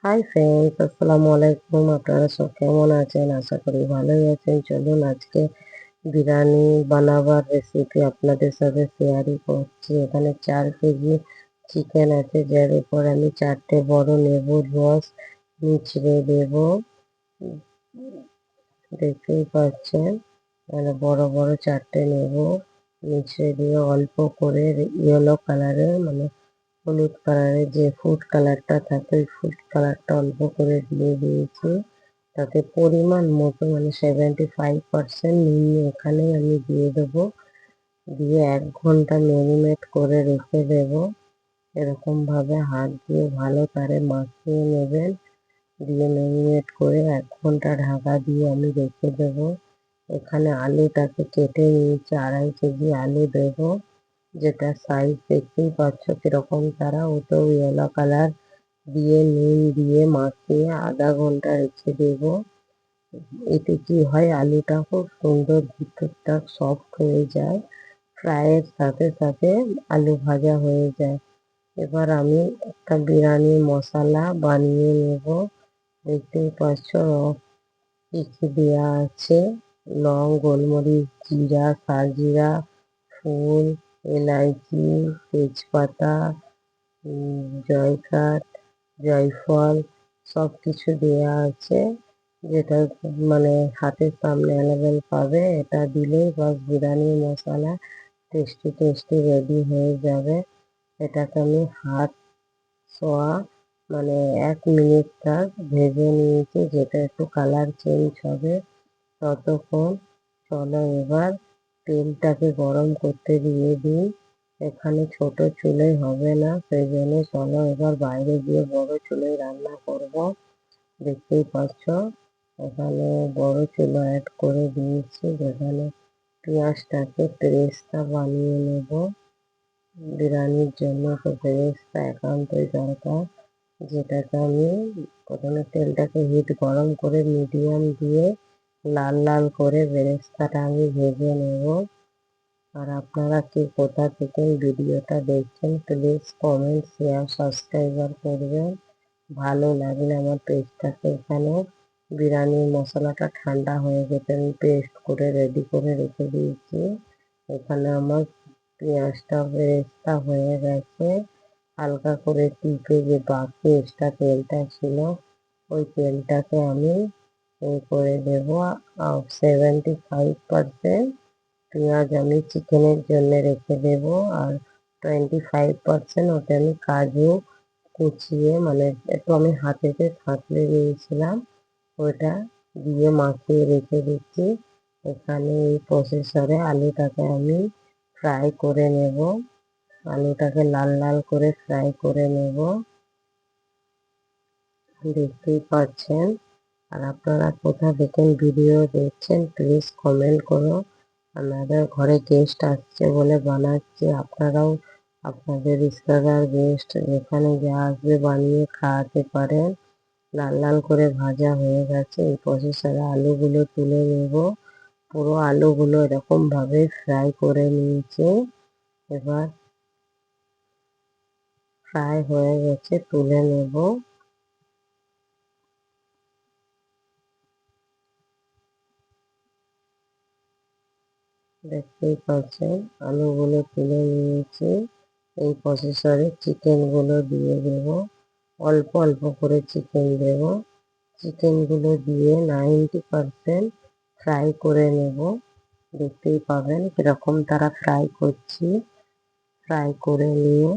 Hi friends, আসসালামু আলাইকুম। আপনারা সব কেমন আছেন? আশা করি ভালোই আছেন। চলুন আজকে বিরিয়ানি বানাবার রেসিপি আপনাদের সাথে শেয়ারই করছি। এখানে 4 কেজি চিকেন আছে, যার উপর আমি 4টে বড় লেবুর রস নিচড়ে দেব। দেখতেই পাচ্ছেন, মানে বড় বড় 4টে লেবু নিচড়ে দিয়ে অল্প করে ইয়েলো কালারের, মানে হলুদ কালারের যে ফুড কালারটা থাকে, ওই ফুড কালারটা অল্প করে দিয়ে দিয়েছি। তাতে পরিমাণ মতো, মানে 75% নুন এখানে আমি দিয়ে দেবো। দিয়ে 1 ঘন্টা ম্যারিনেট করে রেখে দেব। এরকম ভাবে হাত দিয়ে ভালো করে মাখিয়ে নেবেন। দিয়ে ম্যারিনেট করে 1 ঘন্টা ঢাকা দিয়ে আমি রেখে দেব। এখানে আলুটাকে কেটে নিয়েছি, 2.5 কেজি আলু দেবো, যেটা সাইজ দেখতেই পাচ্ছ কিরকম তারা। ওটাও ইয়েলো কালার দিয়ে নুন দিয়ে মাখিয়ে আধা ঘন্টা রেখে দেব। এতে কি হয়, আলুটা খুব সুন্দর ভিতরটা সফট হয়ে যায়, ফ্রাইয়ের সাথে সাথে আলু ভাজা হয়ে যায়। এবার আমি একটা বিরিয়ানি মশলা বানিয়ে নেব। দেখতেই পাচ্ছ কি কি দেওয়া আছে: লং, গোলমরিচ, জিরা, সাজিরা, ফুল, এলাইচি, তেজপাতা, জয়কাঠ, জয়ফল, সব কিছু দেওয়া আছে। যেটা মানে হাতের সামনে অ্যাভেলেবেল পাবে, এটা দিলেই বাস বিরিয়ানি মশলা টেস্টি টেস্টি রেডি হয়ে যাবে। এটাকে আমি হাত ছোঁয়া, মানে 1 মিনিট তাক ভেজে নিয়েছি, যেটা একটু কালার চেঞ্জ হবে ততক্ষণ। চলো এবার তেলটাকে গরম করতে দিয়ে দিই। এখানে ছোট চুলোয় হবে না, সেই জন্য চলো এবার বাইরে গিয়ে বড় চুলোয় রান্না করব। দেখতেই পাচ্ছ এখানে বড় চুলো অ্যাড করে দিয়েছি, যেখানে পেঁয়াজটাকে পেরেস্তা বানিয়ে নেব। বিরিয়ানির জন্য তো পেরেস্তা একান্তই দরকার, যেটাকে আমি প্রথমে তেলটাকে হিট গরম করে মিডিয়াম দিয়ে লাল লাল করে বেরেস্তাটা আমি ভেজে নেব। আর আপনারা কে কোথা থেকে ভিডিওটা দেখছেন, প্লিজ কমেন্ট, শেয়ার, সাবস্ক্রাইবার করবেন। ভালো লাগলে আমার পেজটাকে, এখানে বিরিয়ানির মশলাটা ঠান্ডা হয়ে গেছে, আমি পেস্ট করে রেডি করে রেখে দিয়েছি। এখানে আমার পেঁয়াজটা বেরেস্তা হয়ে গেছে। হালকা করে টিপে যে বাকি এক্সট্রা তেলটা ছিল, ওই তেলটাকে আমি করে দেবো। 75% পেঁয়াজ আমি চিকেনের জন্য রেখে দেব, আর 25% ওতে আমি কাজু কুচিয়ে, মানে একটু আমি হাতেতে থাকলে দিয়েছিলাম, ওটা দিয়ে মাখিয়ে রেখে দিচ্ছি। এখানে এই প্রসেসরে আলুটাকে আমি ফ্রাই করে নেব। আলুটাকে লাল লাল করে ফ্রাই করে নেব, দেখতেই পাচ্ছেন। আর আপনারা কোথা থেকে ভিডিও দেখছেন প্লিজ কমেন্ট করো। আমাদের ঘরে গেস্ট আসছে বলে বানাচ্ছি, আপনারাও আপনাদের রিশতেদার গেস্ট যেখানে যা আসবে বানিয়ে খাওয়াতে পারেন। লাল লাল করে ভাজা হয়ে গেছে, এই প্রসেসরে আলুগুলো তুলে নেব। পুরো আলুগুলো এরকম ভাবে ফ্রাই করে নিয়েছি। এবার ফ্রাই হয়ে গেছে, তুলে নেব। দেখতেই পাচ্ছেন আলুগুলো তুলে নিয়েছি। এই প্রসেসরে চিকেনগুলো দিয়ে দেব, অল্প অল্প করে চিকেন দেব। চিকেনগুলো দিয়ে 90% ফ্রাই করে নেব। দেখতেই পাবেন কিরকম তারা ফ্রাই করছি। ফ্রাই করে নিয়ে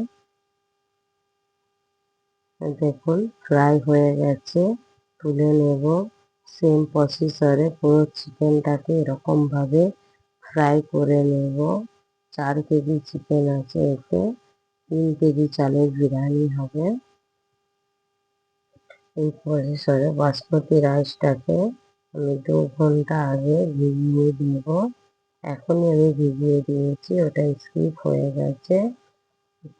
দেখুন ফ্রাই হয়ে গেছে, তুলে নেব। সেম প্রসেসরে পুরো চিকেনটাকে এরকম ভাবে ফ্রাই করে নেব। 4 কেজি চিকেন আছে, এতে 3 কেজি চালের বিরিয়ানি হবে। এই প্রসেসরে বাসমতি রাইসটাকে আমি 2 ঘন্টা আগে ভিজিয়ে দিব। এখনই আমি ভিজিয়ে দিয়েছি, ওটা স্কিপ হয়ে গেছে।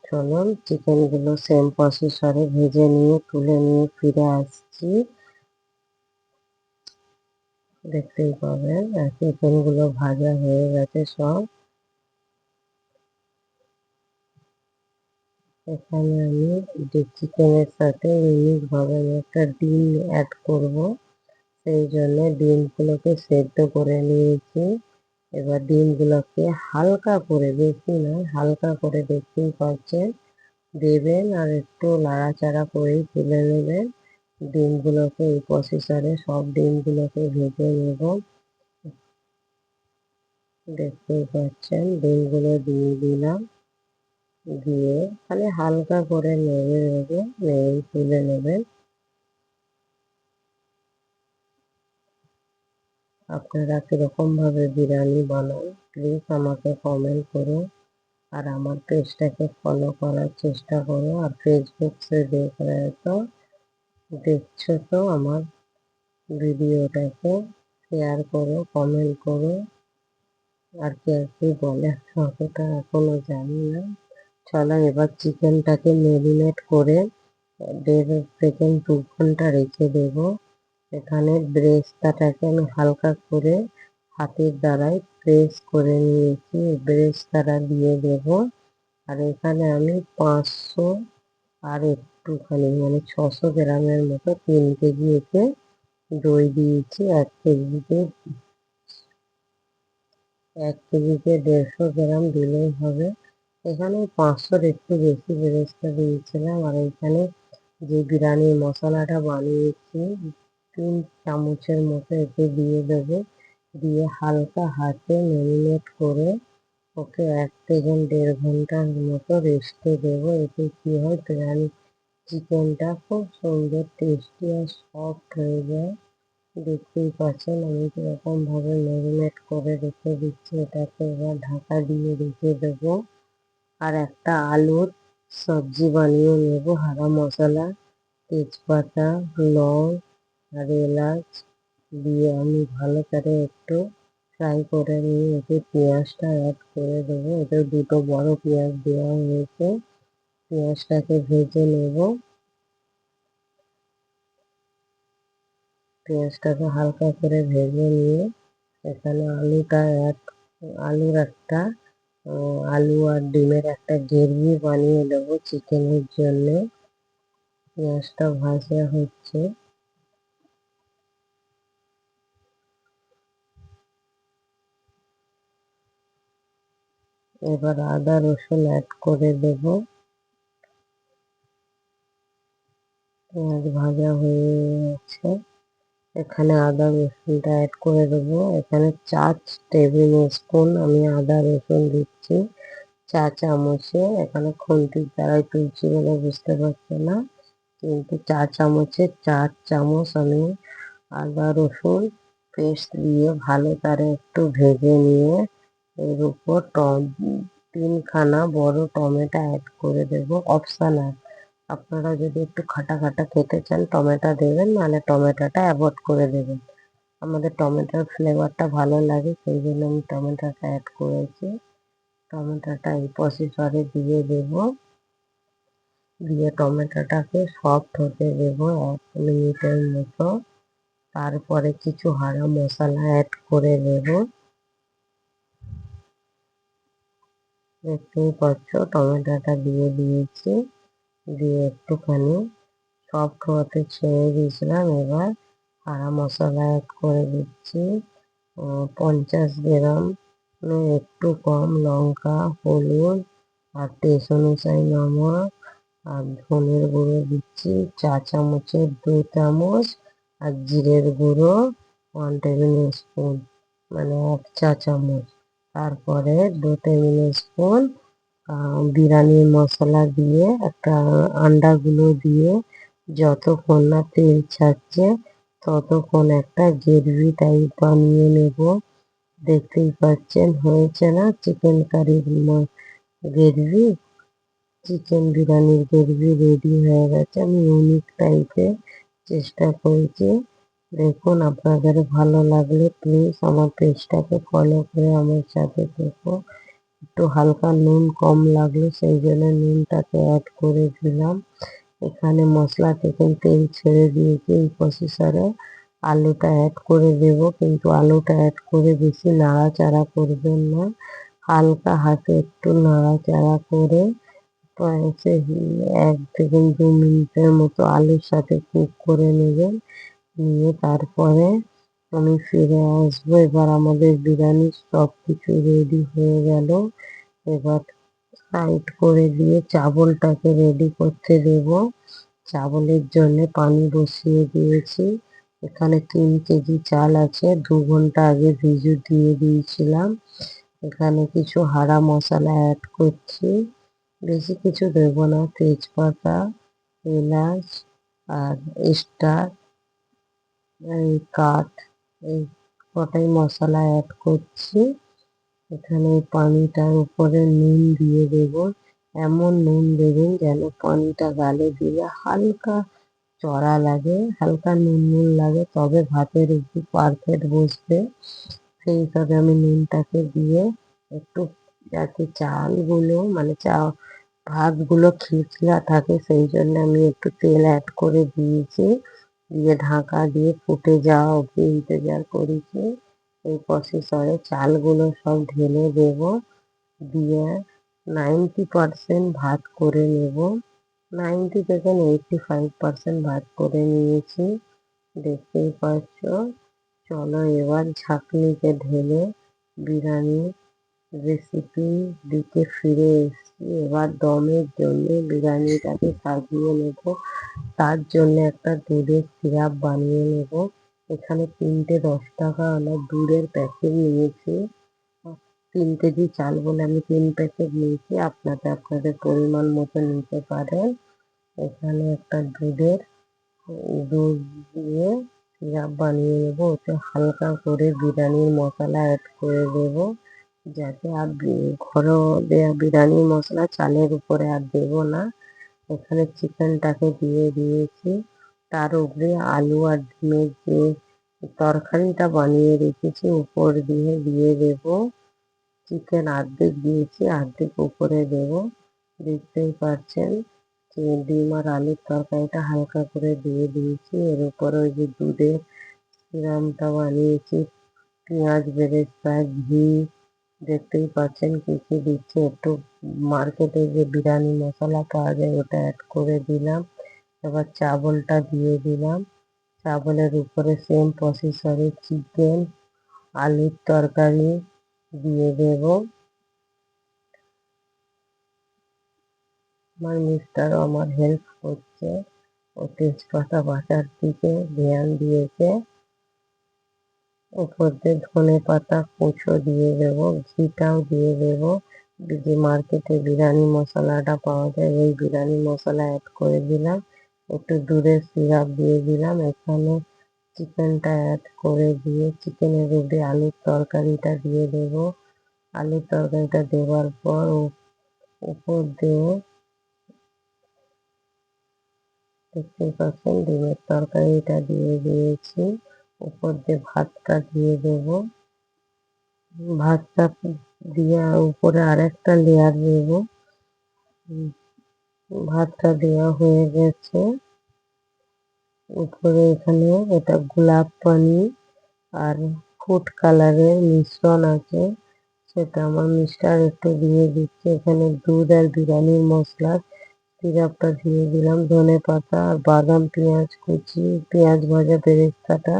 চলুন চিকেনগুলো সেম প্রসেসরে ভেজে নিয়ে তুলে নিয়ে ফিরে আসছি। দেখতেই পাবেন চিকেনগুলো ভাজা হয়ে গেছে সব। এখানে আমি চিকেনের সাথে ইউনিক ভাবে আমি একটা ডিম অ্যাড করব, সেই জন্য ডিমগুলোকে সেদ্ধ করে নিয়েছি। এবার ডিমগুলোকে হালকা করে, বেশি নয়, হালকা করে দেখতেই পাচ্ছেন দেবেন, আর একটু নাড়াচাড়া করেই তুলে নেবেন। ডিমগুলোকে এই প্রসেসরে সব ডিমগুলোকে ভেজে নেব। দেখতেই পাচ্ছেন ডিমগুলো দিয়ে দিলাম, দিয়ে খালি হালকা করে নেড়ে নেড়ে নেড়ে তুলে নেবেন। আপনারা কিরকম ভাবে বিরিয়ানি বানান প্লিজ আমাকে কমেন্ট করুন, আর আমার পেজটাকে ফলো করার চেষ্টা করো। আর ফেসবুক से देख रहे तो দেখছো তো আমার ভিডিওটাকে শেয়ার করো, কমেন্ট করো। আর কে কি বলে অতটা এখনো জানি না। চলো এবার চিকেনটাকে মেরিনেট করে 1.5 থেকে 2 ঘন্টা রেখে দেব। এখানে ব্রেস্তাটাকে আমি হালকা করে হাতের দ্বারাই প্রেস করে নিয়েছি, ব্রেস্তাটা দিয়ে দেব। আর এখানে আমি 500 আর একটুখানি মানে 600 গ্রামের মতো 3 কেজি এতে দই দিয়েছি। 1 কেজিতে 150 গ্রাম দিলেই হবে। এখানে 500-র একটু বেশি বেরেস্তা দিয়েছিলাম। আর এখানে যে বিরিয়ানি মশলাটা বানিয়েছি 3 চামচের মতো এতে দিয়ে দেবো, দিয়ে হালকা হাতে ম্যারিনেট করে ওকে 1 থেকে 1.5 ঘন্টার মতো রেস্টে দেবো। এতে কি হয়, বিরিয়ানি চিকেনটা খুব সুন্দর টেস্টি আর সফট হয়ে যায়। দেখতেই পাচ্ছেন আমি কিরকম ভাবে ম্যারিনেট করে রেখে দিচ্ছি। এটাকে এবার ঢাকা দিয়ে রেখে দেবো। আর একটা আলুর সবজি বানিয়ে নেব। হারা মশলা, তেজপাতা, লং আর এলাচ দিয়ে আমি ভালো করে একটু ফ্রাই করে নিয়ে এতে পেঁয়াজটা অ্যাড করে দেবো। এতে 2টো বড় পেঁয়াজ দেওয়া হয়েছে। পেঁয়াজটাকে ভেজে নেব। পেঁয়াজটাকে হালকা করে ভেজে নিয়ে এখানে আলুর একটা আলু আর ডিমের একটা গ্রেভি বানিয়ে দেবো চিকেনের জন্য। পেঁয়াজটা ভাজা হচ্ছে, এবার আদা রসুন অ্যাড করে দেব। পেঁয়াজ ভাজা হয়ে গেছে, এখানে আদা রসুনটা অ্যাড করে দেবো। এখানে 4 টেবিল স্পুন আমি আদা রসুন দিচ্ছি, 4 চামচে। এখানে খুন্তির দ্বারাই তুলছি বলে বুঝতে পারছে না, কিন্তু 4 চামচে 4 চামচ আমি আদা রসুন পেস্ট দিয়ে ভালো করে একটু ভেজে নিয়ে এর উপর 3খানা বড় টমেটো অ্যাড করে দেব। অপশনাল, আপনারা যদি একটু খাটা খাটা খেতে চান টমেটো দেবেন, নাহলে টমেটোটা অ্যাভয়েড করে দেবেন। আমাদের টমেটোর ফ্লেভারটা ভালো লাগে, সেই জন্য আমি টমেটোটা অ্যাড করেছি। টমেটোটা এই প্রসেসরে দিয়ে দেব, দিয়ে টমেটোটাকে সফট হতে দেব 1 মিনিটের মতো। তারপরে কিছু হারা মশলা অ্যাড করে দেব। দেখতেই পাচ্ছ টমেটোটা দিয়ে দিয়েছি, দিয়ে একটুখানি সফট হতে ছেড়ে দিয়েছিলাম। এবার হারা মশলা অ্যাড করে দিচ্ছি, 50 গ্রাম একটু কম লঙ্কা, হলুদ আর টেস্ট অনুযায়ী নমক, আর ধনের গুঁড়ো দিচ্ছি 4 চামচের 2 চামচ, আর জিরের গুঁড়ো 1 টেবিল স্পুন মানে 1 চা চামচ। তারপরে 2 টেবিল স্পুন বিরিয়ানি মশলা দিয়ে একটা আন্ডাগুলো দিয়ে যতক্ষণ না তেল ছাড়ছে ততক্ষণ একটা গ্রেভি টাইপ বানিয়ে নেব। দেখতেই পাচ্ছেন হয়েছে না চিকেন কারির গ্রেভি, চিকেন বিরিয়ানির গ্রেভি রেডি হয়ে গেছে। আমি ইউনিক টাইপের চেষ্টা করেছি। দেখুন আপনাদের ভালো লাগলে প্লিজ আমার পেজটাকে ফলো করে আমার সাথে থেকো। একটু হালকা নুন কম লাগলো সেই জন্য নুনটাকে অ্যাড করে দিলাম। এখানে মশলা থেকে তেল ছেড়ে দিয়েছি। এই প্রসেসরে আলুটা অ্যাড করে দেব, কিন্তু আলুটা অ্যাড করে বেশি নাড়াচাড়া করবেন না, হালকা হাতে একটু নাড়াচাড়া করে হচ্ছে 1 থেকে 2 মিনিটের মতো আলুর সাথে কুক করে নেবেন। নিয়ে তারপরে আমি ফিরে আসবো। এবার আমাদের বিরিয়ানির সবকিছু রেডি হয়ে গেল। এবার সাইড করে দিয়ে চাবলটাকে রেডি করতে দেব। চাবলের জন্য পানি বসিয়ে দিয়েছি। এখানে 3 কেজি চাল আছে, 2 ঘন্টা আগে ভিজু দিয়ে দিয়েছিলাম। এখানে কিছু হারা মশলা অ্যাড করছি, বেশি কিছু দেব না। তেজপাতা, এলাচ আর স্টার, এই কাঠ, এই কটাই মশলা অ্যাড করছি। এখানে এই পানিটার উপরে নুন দিয়ে দেব। এমন নুন দেবেন যেন পানিটা গালে দিলে হালকা চড়া লাগে, হালকা নুন নুন লাগে, তবে ভাতের একটু পারফেক্ট বসবে। সেই হিসাবে আমি নুনটাকে দিয়ে একটু, যাতে চালগুলো মানে ভাতগুলো খিচলা থাকে সেই জন্য আমি একটু তেল অ্যাড করে দিয়েছি। দিয়ে ঢাকা দিয়ে ফুটে যাওয়া অবধি ইন্তজার করেছি। এই প্রসেসরে চালগুলো সব ঢেলে দেব। দিয়ে 90% ভাত করে নেব। 90 থেকে 85% ভাত করে নিয়েছি, দেখতেই পাচ্ছ। চলো এবার ঝাঁকনিতে ঢেলে বিরিয়ানির রেসিপি দিকে ফিরে এসেছি। এবার দমের জন্য বিরিয়ানিটাকে সাজিয়ে নেব। তার জন্য একটা দুধের সিরাপ বানিয়ে নেব। এখানে 3টে 10 টাকা দুধের প্যাকেট নিয়েছি। 3 কেজি চাল বলে আমি 3 প্যাকেট নিয়েছি, আপনাদের পরিমাণ মতো নিতে পারেন। এখানে একটা দুধ দিয়ে সিরাপ বানিয়ে নেব। ওতে হালকা করে বিরিয়ানির মশলা অ্যাড করে দেব, যাতে আর ঘরোয়া দেয়া বিরিয়ানির মশলা চালের উপরে আর দেব না। এখানে চিকেনটাকে দিয়ে দিয়েছি। তার উপরে আলু আর ডিমের যে তরকারিটা বানিয়ে রেখেছি উপর দিয়ে দিয়ে দেব। চিকেন অর্ধেক দিয়েছি, অর্ধেক উপরে দেব। দেখতেই পাচ্ছেন যে ডিম আর আলুর তরকারিটা হালকা করে দিয়ে দিয়েছি। এর উপরে ওই যে দুধের সিরামটা বানিয়েছি, পেঁয়াজ বেরেস্তা, ঘি, দেখতেই পাচ্ছেন কি কি দিচ্ছি। একটু মার্কেটে যে বিরিয়ানি মশলা পাওয়া যায় ওটা অ্যাড করে দিলাম। এবার চাবলটা দিয়ে দিলাম। চাবলের উপরে সেম প্রসেসরে চিকেন, আলুর তরকারি দিয়ে দেব। আমার মিস্টারও আমার হেল্প করছে, ও তেজপাতা বাটার দিকে ধ্যান দিয়েছে। উপর দিয়ে ধনেপাতা কুচো দিয়ে দেব, ঘিটাও দিয়ে দেব। যে মার্কেটে বিরিয়ানি মশলাটা পাওয়া যায় ওই বিরিয়ানি মশলা অ্যাড করে দিলাম। একটু দুধের সিরাপ দিয়ে দিলাম। এখানে চিকেনটা অ্যাড করে দিয়ে চিকেনের উপরে আলুর তরকারিটা দিয়ে দেব। আলুর তরকারিটা দেওয়ার পর উপর দিয়ে দেখতেই পাচ্ছেন ডিমের তরকারিটা দিয়ে দিয়েছি। উপর দিয়ে ভাতটা দিয়ে দেব। ভাতটা দিয়ে উপরে আরেকটা লেয়ার দেব। ভাতটা দেওয়া হয়ে গেছে। উপরে এখানে এটা গোলাপ পানি আর ফুড কালারের মিশ্রণ আছে, সেটা আমার মিস্টার একটু দিয়ে দিচ্ছে। এখানে দুধ আর বিরিয়ানির মশলা সিরাপটা দিয়ে দিলাম। ধনেপাতা আর বাদাম, পেঁয়াজ কুচি, পেঁয়াজ ভাজা বেরেস্তাটা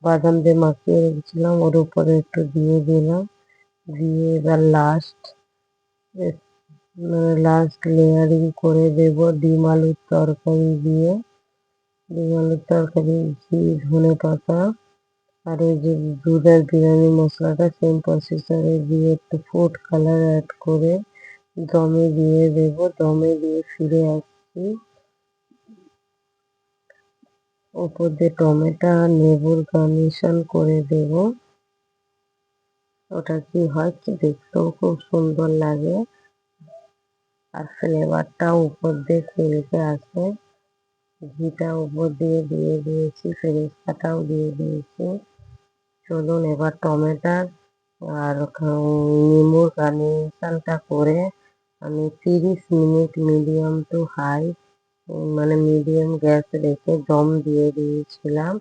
বাদাম দিয়ে মাখিয়ে রেখেছিলাম ওর উপরে একটু দিয়ে দিলাম। দিয়ে এবার লাস্ট লেয়ারিং করে দেব ডিম আলুর তরকারি দিয়ে। ডিম আলুর তরকারি, ঘি, ধনেপাতা আর এই যে দুধ আর বিরিয়ানি মশলাটা সেম প্রসেসরে দিয়ে একটু ফুড কালার অ্যাড করে দমে দিয়ে দেব। দমে দিয়ে ফিরে আসছি। উপর দিয়ে টমেটো আর লেবুর গার্নিশন করে দেব। ওটা কি হয় কি দেখতেও খুব সুন্দর লাগে আর ফ্লেভারটাও উপর দিয়ে তেলতে আসে। ঘিটা উপর দিয়ে দিয়ে দিয়েছি, বেরেস্তাটাও দিয়ে দিয়েছি। চলুন এবার টমেটোর আর নেবুর গার্নিশনটা করে আমি 30 মিনিট মিডিয়াম টু হাই মানে মিডিয়াম গ্যাস রেখে দম দিয়ে দিয়েছিলাম।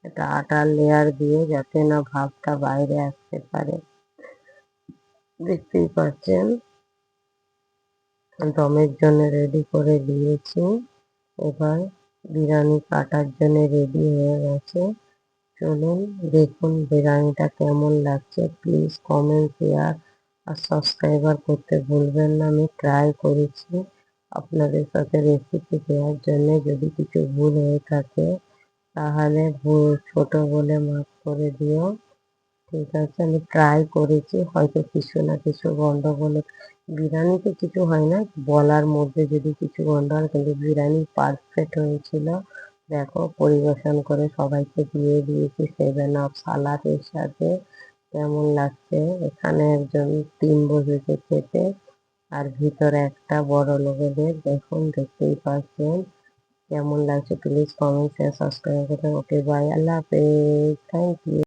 এটা আটার লেয়ার দিয়ে, যাতে না ভাপটা বাইরে আসতে পারে। দেখতেই পাচ্ছেন দমের জন্য রেডি করে দিয়েছি। এবার বিরিয়ানি কাটার জন্য রেডি হয়ে গেছে। চলুন দেখুন বিরিয়ানিটা কেমন লাগছে। প্লিজ কমেন্ট, শেয়ার আর সাবস্ক্রাইবার করতে ভুলবেন না। আমি ট্রাই করেছি আপনাদের সাথে রেসিপি দেওয়ার জন্য। যদি কিছু ভুল হয়ে থাকে তাহলে ছোট বলে মাফ করে দিও। ঠিক আছে, আমি ট্রাই করেছি, হয়তো কিছু না কিছু গন্ডগোল। বিরিয়ানিতে কিছু হয় না, বলার মধ্যে যদি কিছু গন্ডগোল, কিন্তু বিরিয়ানি পারফেক্ট হয়েছিল। দেখো, পরিবেশন করে সবাইকে দিয়ে দিয়েছি 7 আপ সালাদের সাথে। কেমন লাগছে? এখানে একজন টিম বসেছে খেতে, আর ভিতরে একটা বড় লোকেদের, দেখুন, দেখতেই পাচ্ছেন। কেমন লাগছে প্লিজ কমেন্ট শেয়ার সাবস্ক্রাইব করতে। ওকে, বাই, আল্লাহ হাফেজ, থ্যাংক ইউ।